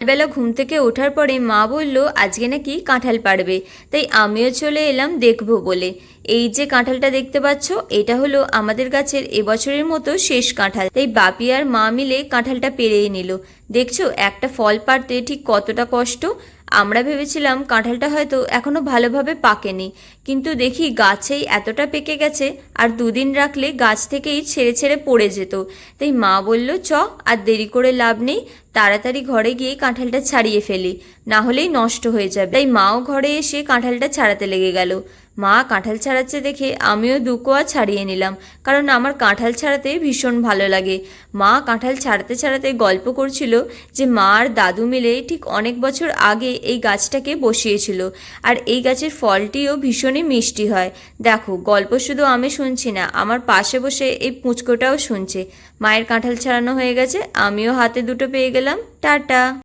বেলা ঘুম থেকে ওঠার পরে মা বলল আজকে নাকি কাঁঠাল পাড়বে, তাই আমিও চলে এলাম দেখবো বলে। এই যে কাঁঠালটা দেখতে পাচ্ছ, এটা হলো আমাদের গাছের এবছরের মতো শেষ কাঁঠাল, তাই বাপি আর মা মিলে কাঁঠালটা পেড়ে নিল। দেখছো একটা ফল পাড়তে ঠিক কতটা কষ্ট। আমরা ভেবেছিলাম কাঁঠালটা হয়তো এখনো ভালোভাবে পাকেনি, কিন্তু দেখি গাছেই এতটা পেকে গেছে, আর দুদিন রাখলে গাছ থেকেই ছেড়ে ছেড়ে পড়ে যেত। তাই মা বলল চ, আর দেরি করে লাভ নেই, তাড়াতাড়ি ঘরে গিয়ে কাঁঠালটা ছাড়িয়ে ফেলি, না হলেই নষ্ট হয়ে যাবে। তাই মাও ঘরে এসে কাঁঠালটা ছাড়াতে লেগে গেল। মা কাঁঠাল ছাড়াচ্ছে দেখে আমিও দুকোয়া ছাড়িয়ে নিলাম, কারণ আমার কাঁঠাল ছাড়াতে ভীষণ ভালো লাগে। মা কাঁঠাল ছাড়াতে ছাড়াতে গল্প করছিল যে মা আর দাদু মিলে ঠিক অনেক বছর আগে এই গাছটাকে বসিয়েছিল, আর এই গাছের ফলটিও ভীষণই মিষ্টি হয়। দেখো, গল্প শুধু আমি শুনছি না, আমার পাশে বসে এই পুচকোটাও শুনছে। মায়ের কাঁঠাল ছাড়ানো হয়ে গেছে, আমিও হাতে দুটো পেয়ে গেলাম। টাটা।